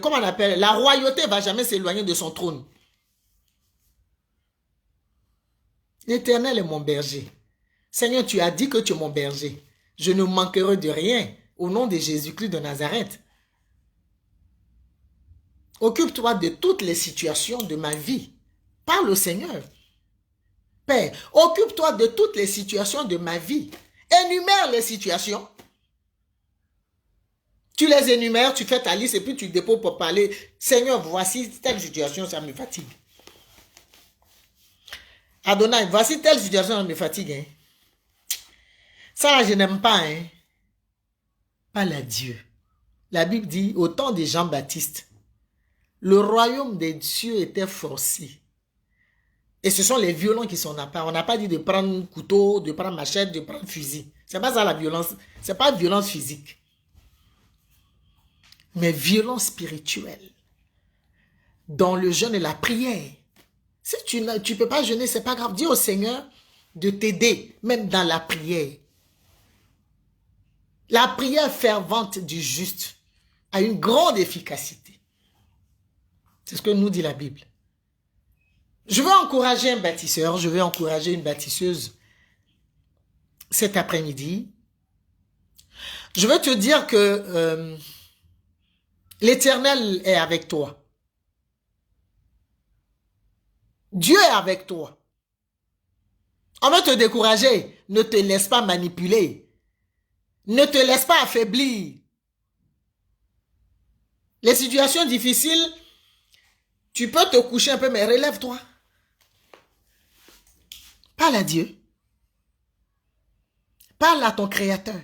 comment on appelle, la royauté va jamais s'éloigner de son trône. L'Éternel est mon berger. Seigneur, tu as dit que tu es mon berger. Je ne manquerai de rien au nom de Jésus-Christ de Nazareth. Occupe-toi de toutes les situations de ma vie. Parle au Seigneur. Père, occupe-toi de toutes les situations de ma vie. Énumère les situations. Tu les énumères, tu fais ta liste et puis tu déposes pour parler. Seigneur, voici telle situation, ça me fatigue. Adonai, voici telle situation, ça me fatigue. Hein. Ça, je n'aime pas. Hein. Parle à Dieu. La Bible dit, au temps de Jean-Baptiste, le royaume des cieux était forcé. Et ce sont les violents qui sont à part. On n'a pas dit de prendre couteau, de prendre machette, de prendre fusil. C'est pas ça la violence. C'est pas violence physique. Mais violence spirituelle. Dans le jeûne et la prière. Si tu ne peux pas jeûner, c'est pas grave. Dis au Seigneur de t'aider, même dans la prière. La prière fervente du juste a une grande efficacité. C'est ce que nous dit la Bible. Je veux encourager un bâtisseur, je veux encourager une bâtisseuse cet après-midi. Je veux te dire que l'Éternel est avec toi. Dieu est avec toi. On veut te décourager. Ne te laisse pas manipuler. Ne te laisse pas affaiblir. Les situations difficiles, tu peux te coucher un peu, mais relève-toi. Parle à Dieu. Parle à ton Créateur.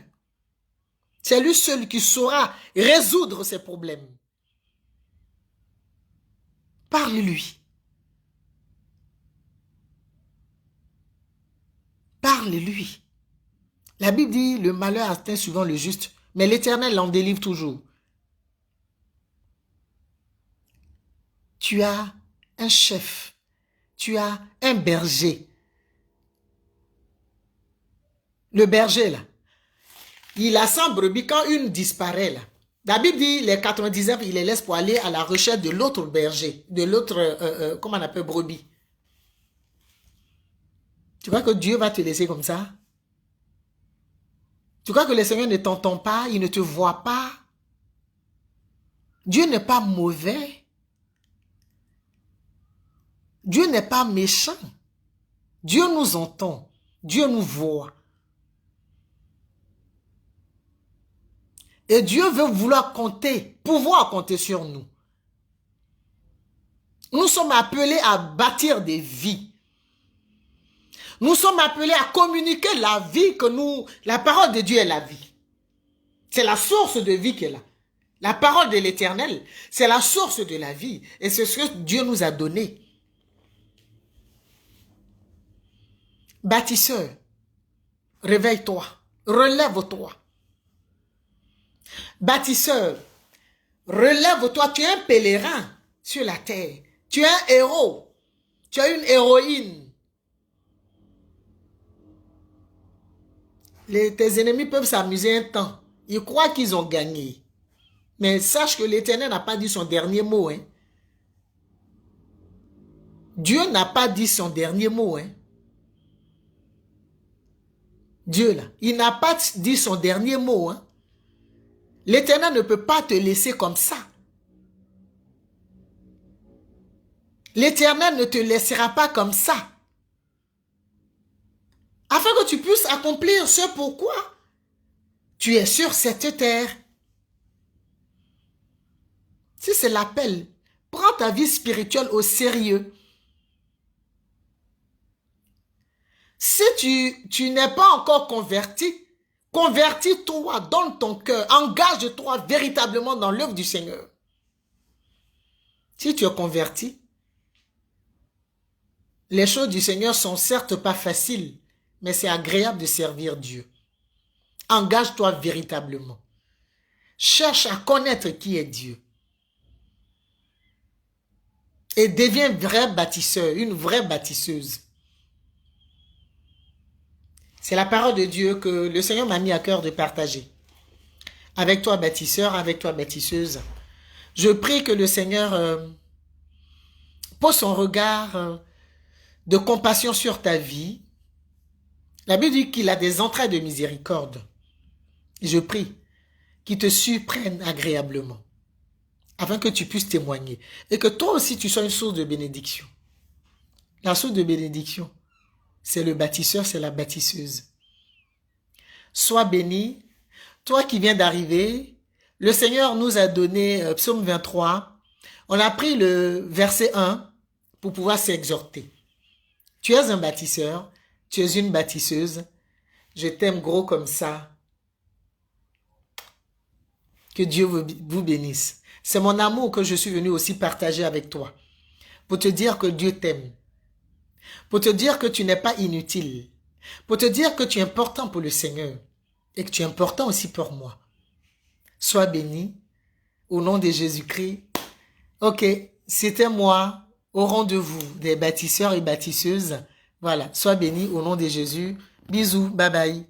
C'est lui seul qui saura résoudre ces problèmes. Parle-lui. Parle-lui. La Bible dit, le malheur atteint souvent le juste, mais l'Éternel l'en délivre toujours. Tu as un chef. Tu as un berger. Le berger, là, il a 100 brebis. Quand une disparaît, là, la Bible dit, les 99, il les laisse pour aller à la recherche de l'autre berger, de l'autre, comment on appelle, brebis. Tu crois que Dieu va te laisser comme ça? Tu crois que le Seigneur ne t'entend pas, il ne te voit pas? Dieu n'est pas mauvais. Dieu n'est pas méchant. Dieu nous entend. Dieu nous voit. Et Dieu veut pouvoir compter sur nous. Nous sommes appelés à bâtir des vies. Nous sommes appelés à communiquer la vie que nous... La parole de Dieu est la vie. C'est la source de vie qui est là. La parole de l'Éternel, c'est la source de la vie. Et c'est ce que Dieu nous a donné. Bâtisseur, réveille-toi, relève-toi. Bâtisseur, relève-toi, tu es un pèlerin sur la terre. Tu es un héros, tu es une héroïne. Tes ennemis peuvent s'amuser un temps. Ils croient qu'ils ont gagné. Mais sache que l'Éternel n'a pas dit son dernier mot. Hein. Dieu n'a pas dit son dernier mot. Hein. Dieu, là, il n'a pas dit son dernier mot. Hein. L'Éternel ne peut pas te laisser comme ça. L'Éternel ne te laissera pas comme ça. Afin que tu puisses accomplir ce pourquoi tu es sur cette terre. Si c'est l'appel, prends ta vie spirituelle au sérieux. Si tu n'es pas encore converti, convertis-toi, donne ton cœur, engage-toi véritablement dans l'œuvre du Seigneur. Si tu es converti, les choses du Seigneur sont certes pas faciles, mais c'est agréable de servir Dieu. Engage-toi véritablement. Cherche à connaître qui est Dieu. Et deviens un vrai bâtisseur, une vraie bâtisseuse. C'est la parole de Dieu que le Seigneur m'a mis à cœur de partager. Avec toi, bâtisseur, avec toi, bâtisseuse. Je prie que le Seigneur pose son regard de compassion sur ta vie. La Bible dit qu'il a des entrailles de miséricorde. Je prie qu'il te surprenne agréablement, afin que tu puisses témoigner. Et que toi aussi, tu sois une source de bénédiction. La source de bénédiction, c'est le bâtisseur, c'est la bâtisseuse. Sois béni. Toi qui viens d'arriver, le Seigneur nous a donné Psaume 23. On a pris le verset 1 pour pouvoir s'exhorter. Tu es un bâtisseur, tu es une bâtisseuse. Je t'aime gros comme ça. Que Dieu vous bénisse. C'est mon amour que je suis venu aussi partager avec toi. Pour te dire que Dieu t'aime. Pour te dire que tu n'es pas inutile. Pour te dire que tu es important pour le Seigneur. Et que tu es important aussi pour moi. Sois béni. Au nom de Jésus-Christ. Ok, c'était moi au rendez-vous des bâtisseurs et bâtisseuses. Voilà, sois béni au nom de Jésus. Bisous, bye bye.